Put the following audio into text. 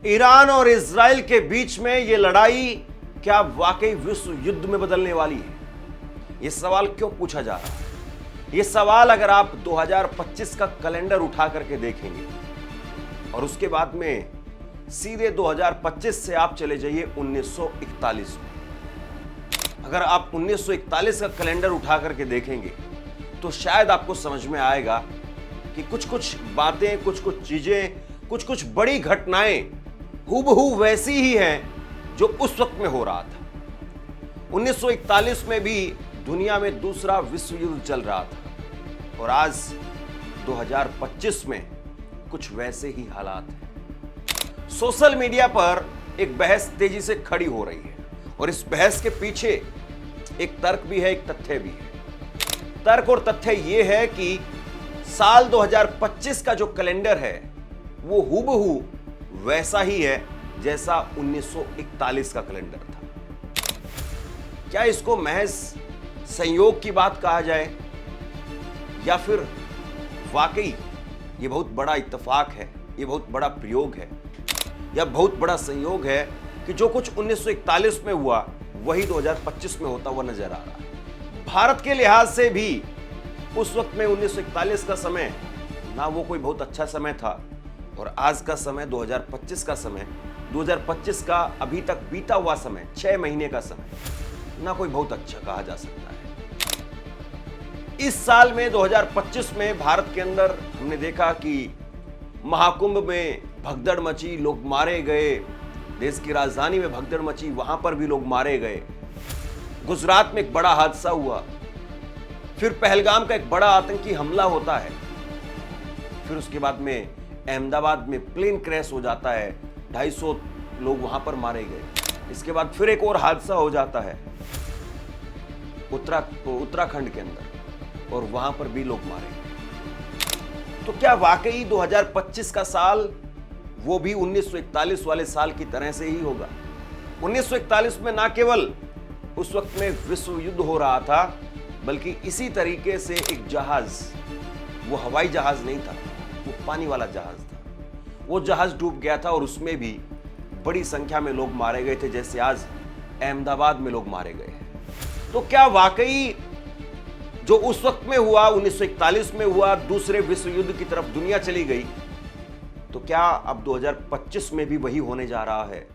Iran और Israel के बीच में यह लड़ाई क्या वाकई विश्व युद्ध में बदलने वाली है? यह सवाल क्यों पूछा जा रहा है? यह सवाल अगर आप 2025 का कैलेंडर उठा करके देखेंगे और उसके बाद में सीधे 2025 से आप चले जाइए 1941 में। अगर आप 1941 का कैलेंडर उठा करके देखेंगे तो शायद आपको समझ में आएगा कि कुछ कुछ बातें, कुछ कुछ चीजें, कुछ कुछ बड़ी घटनाएं हूबहू वैसी ही हैं जो उस वक्त में हो रहा था। 1941 में भी दुनिया में दूसरा विश्व युद्ध चल रहा था और आज 2025 में कुछ वैसे ही हालात हैं। सोशल मीडिया पर एक बहस तेजी से खड़ी हो रही है और इस बहस के पीछे एक तर्क भी है, एक तथ्य भी है। तर्क और तथ्य यह है कि साल 2025 का जो कैलेंडर है वो हूबहू वैसा ही है जैसा 1941 का कैलेंडर था। क्या इसको महज संयोग की बात कहा जाए या फिर वाकई ये बहुत बड़ा इत्तेफाक है, ये बहुत बड़ा प्रयोग है या बहुत बड़ा संयोग है कि जो कुछ 1941 में हुआ वही 2025 में होता हुआ नजर आ रहा है। भारत के लिहाज से भी उस वक्त में 1941 का समय ना वो कोई बहुत अच्छा समय था और आज का समय 2025 का समय, 2025 का अभी तक बीता हुआ समय 6 महीने का समय ना कोई बहुत अच्छा कहा जा सकता है। इस साल में 2025 में भारत के अंदर हमने देखा कि महाकुंभ में भगदड़ मची, लोग मारे गए, देश की राजधानी में भगदड़ मची, वहां पर भी लोग मारे गए। गुजरात में एक बड़ा हादसा हुआ, फिर पहलगाम का एक बड़ा आतंकी हमला होता है, फिर उसके बाद में अहमदाबाद में प्लेन क्रैश हो जाता है, 250 लोग वहां पर मारे गए। इसके बाद फिर एक और हादसा हो जाता है उत्तराखंड के अंदर और वहां पर भी लोग मारे गए। तो क्या वाकई 2025 का साल वो भी 1941 वाले साल की तरह से ही होगा? 1941 में ना केवल उस वक्त में विश्व युद्ध हो रहा था बल्कि इसी तरीके से एक जहाज, वो हवाई जहाज नहीं था, वो पानी वाला जहाज था, वो जहाज डूब गया था और उसमें भी बड़ी संख्या में लोग मारे गए थे, जैसे आज अहमदाबाद में लोग मारे गए हैं। तो क्या वाकई जो उस वक्त में हुआ, 1941 में हुआ, दूसरे विश्व युद्ध की तरफ दुनिया चली गई, तो क्या अब 2025 में भी वही होने जा रहा है?